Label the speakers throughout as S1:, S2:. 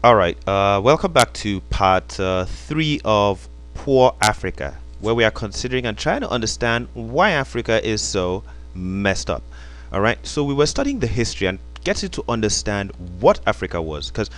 S1: All right, welcome back to part three of Poor Africa, where we are considering and trying to understand why Africa is so messed up. All right, so we were studying the history and getting to understand what Africa was, because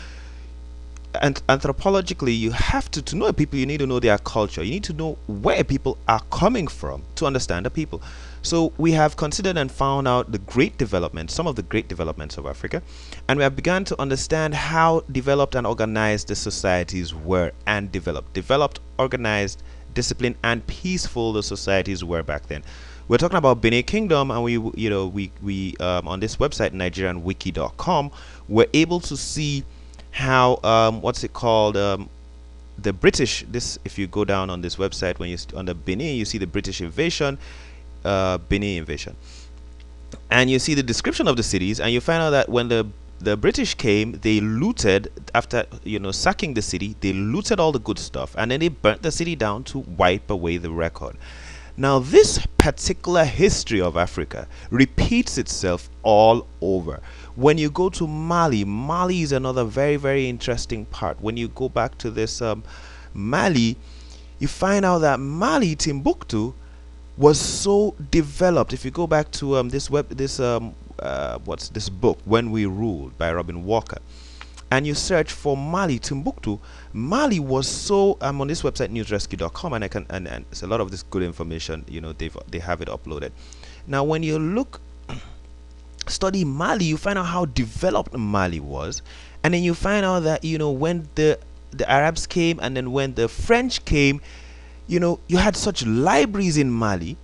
S1: and anthropologically you have to know people, you need to know their culture, you need to know where people are coming from to understand the people. So we have considered and found out the great developments, some of the great developments of Africa, and we have begun to understand how developed and organized the societies were and developed, organized, disciplined and peaceful the societies were back then. We're talking about Benin Kingdom, and we on this website nigerianwiki.com we're able to see how what's it called, the British, this, if you go down on this website, when you on the Benin, you see the British invasion, Benin invasion, and you see the description of the cities, and you find out that when the British came, they looted after sacking the city. They looted all the good stuff, and then they burnt the city down to wipe away the record. Now, this particular history of Africa repeats itself all over. When you go to Mali, Mali is another very, very interesting part. When you go back to this Mali, you find out that Mali, Timbuktu, was so developed. If you go back to what's this book, When We Ruled by Robin Walker, and you search for Mali, Timbuktu, Mali was so. I'm on this website newsrescue.com, and I can and it's a lot of this good information. They have it uploaded. Now, when you study Mali, you find out how developed Mali was, and then you find out that when the Arabs came, and then when the French came, you had such libraries in Mali.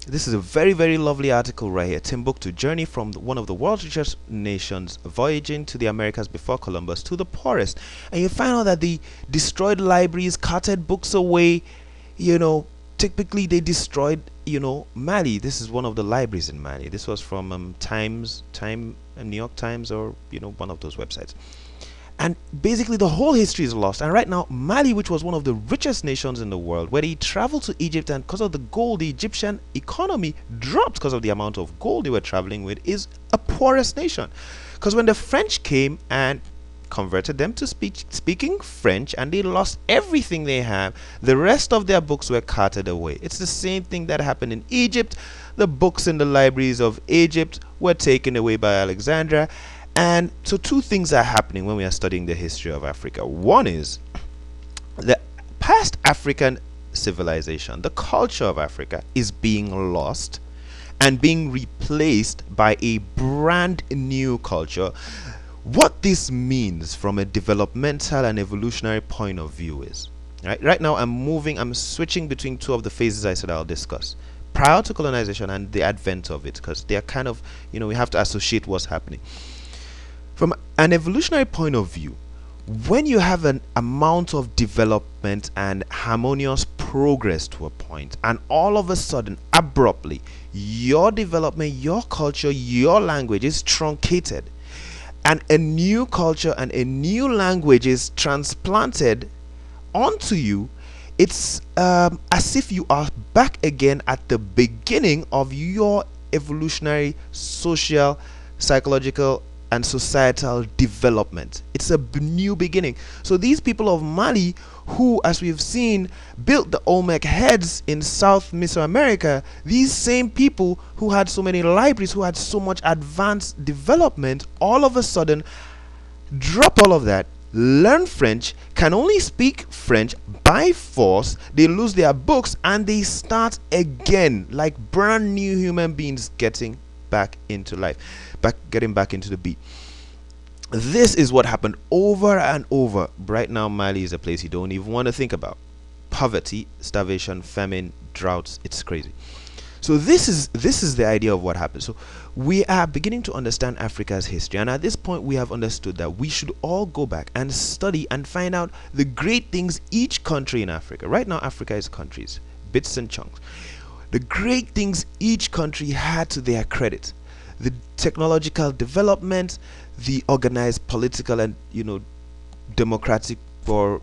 S1: This is a very, very lovely article right here. Timbuktu, journey from one of the world's richest nations, voyaging to the Americas before Columbus, to the poorest. And you find out that they destroyed libraries, carted books away. Typically they destroyed, Mali. This is one of the libraries in Mali. This was from New York Times, or one of those websites. And basically the whole history is lost. And right now, Mali, which was one of the richest nations in the world, where they traveled to Egypt, and because of the gold, the Egyptian economy dropped because of the amount of gold they were traveling with, is a poorest nation. Because when the French came and converted them to speaking French, and they lost everything they have, the rest of their books were carted away. It's the same thing that happened in Egypt. The books in the libraries of Egypt were taken away by Alexandria. And so two things are happening when we are studying the history of Africa. One is the past African civilization, the culture of Africa, is being lost and being replaced by a brand new culture. What this means from a developmental and evolutionary point of view is, right now I'm switching between two of the phases I said I'll discuss. Prior to colonization and the advent of it, because they are kind of, we have to associate what's happening. From an evolutionary point of view, when you have an amount of development and harmonious progress to a point, and all of a sudden, abruptly, your development, your culture, your language is truncated, and a new culture and a new language is transplanted onto you, it's as if you are back again at the beginning of your evolutionary, social, psychological, and societal development. It's a new beginning. So these people of Mali, who, as we've seen, built the Olmec heads in South Mesoamerica, these same people who had so many libraries, who had so much advanced development, all of a sudden drop all of that, learn French, can only speak French by force. They lose their books, and they start again like brand new human beings, getting back into life, getting back into the beat. This is what happened over and over. Right now, Mali is a place you don't even want to think about. Poverty, starvation, famine, droughts. It's crazy. So this is the idea of what happened. So we are beginning to understand Africa's history, and at this point we have understood that we should all go back and study and find out the great things each country in Africa. Right now, Africa is countries, bits and chunks. The great things each country had to their credit. The technological development, the organized political and democratic, for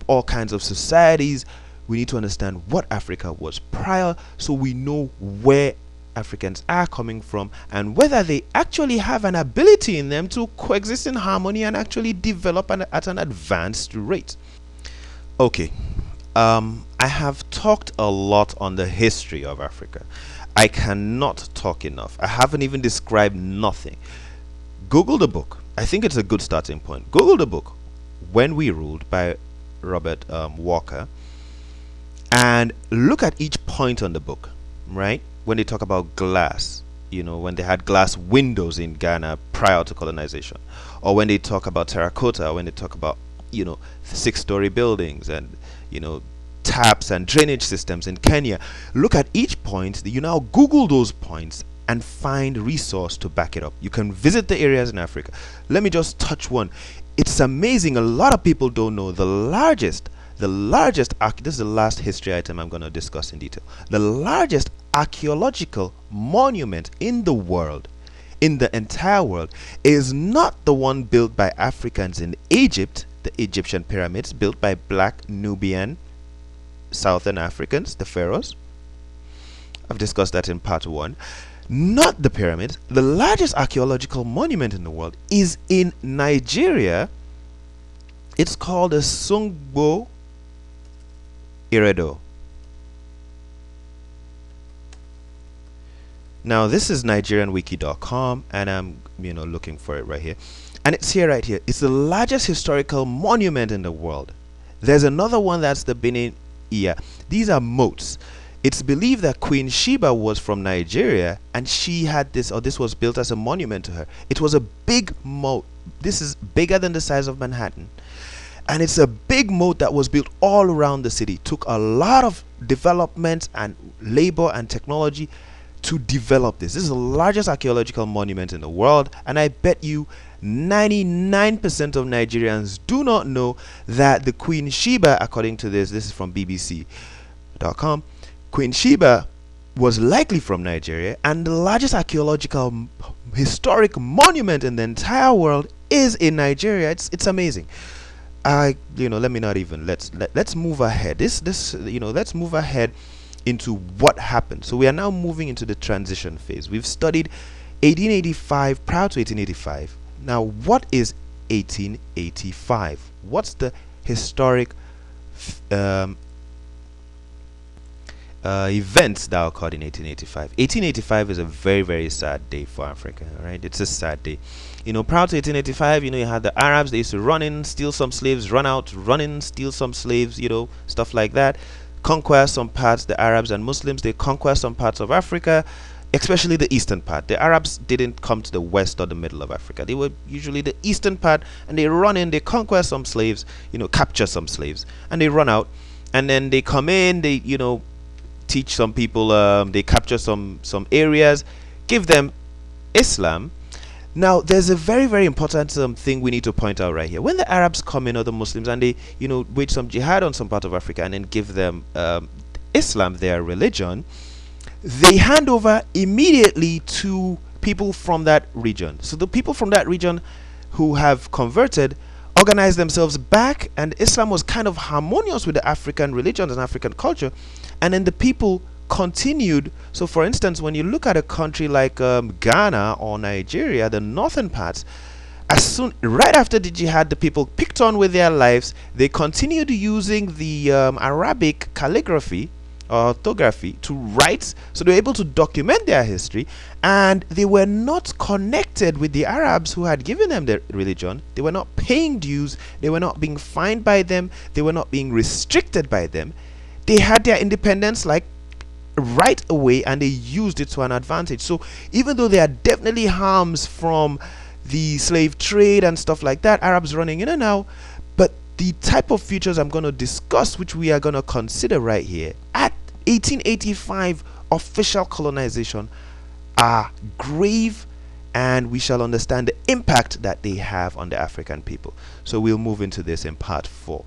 S1: all kinds of societies. We need to understand what Africa was prior, so we know where Africans are coming from, and whether they actually have an ability in them to coexist in harmony and actually develop at an advanced rate. Okay, I have talked a lot on the history of Africa. I cannot talk enough. I haven't even described nothing. Google the book. I think it's a good starting point. Google the book, When We Ruled by Robert Walker, and look at each point on the book, right? When they talk about glass, when they had glass windows in Ghana prior to colonization, or when they talk about terracotta, when they talk about, 6-story buildings and, taps and drainage systems in Kenya. Look at each point. You now Google those points and find resource to back it up. You can visit the areas in Africa. Let me just touch one. It's amazing. A lot of people don't know the largest, this is the last history item I'm going to discuss in detail. The largest archaeological monument in the world, in the entire world, is not the one built by Africans in Egypt, the Egyptian pyramids built by black Nubian Southern Africans, the pharaohs. I've discussed that in part 1. Not the pyramids. The largest archaeological monument in the world is in Nigeria. It's called the Sungbo Iredo. Now this is nigerianwiki.com, and I'm looking for it right here, and it's here, right here. It's the largest historical monument in the world. There's another one, that's the Benin. These are moats. It's believed that Queen Sheba was from Nigeria, and she had this, or this was built as a monument to her. It was a big moat. This is bigger than the size of Manhattan, and it's a big moat that was built all around the city. Took a lot of development and labor and technology to develop this. This is the largest archaeological monument in the world, and I bet you 99% of Nigerians do not know that the Queen Sheba, according to this is from BBC.com, Queen Sheba was likely from Nigeria, and the largest archaeological historic monument in the entire world is in Nigeria. It's amazing. Let me not even, let's move ahead. Let's move ahead into what happened. So we are now moving into the transition phase. We've studied 1885, prior to 1885. Now, what is 1885? What's the historic events that occurred in 1885? 1885 is a very, very sad day for Africa. All right, it's a sad day. Prior to 1885, you had the Arabs. They used to run in, steal some slaves, run out, run in, steal some slaves, stuff like that. Conquer some parts. The Arabs and Muslims, they conquer some parts of Africa, especially the eastern part. The Arabs didn't come to the west or the middle of Africa. They were usually the eastern part, and they run in, they conquer some slaves, capture some slaves, and they run out, and then they come in, they teach some people, they capture some areas, give them Islam. Now there's a very, very important thing we need to point out right here. When the Arabs come in, or the Muslims, and they wage some jihad on some part of Africa and then give them Islam, their religion, they hand over immediately to people from that region. So the people from that region who have converted organize themselves back, and Islam was kind of harmonious with the African religions and African culture, and then the people continued. So for instance, when you look at a country like Ghana or Nigeria, the northern parts, right after the jihad, the people picked on with their lives. They continued using the Arabic calligraphy or orthography to write, so they were able to document their history, and they were not connected with the Arabs who had given them their religion. They were not paying dues, they were not being fined by them, they were not being restricted by them. They had their independence like right away, and they used it to an advantage. So even though there are definitely harms from the slave trade and stuff like that, Arabs running in and out, but the type of features I'm going to discuss, which we are going to consider right here at 1885 official colonization, are grave, and we shall understand the impact that they have on the African people. So we'll move into this in part 4.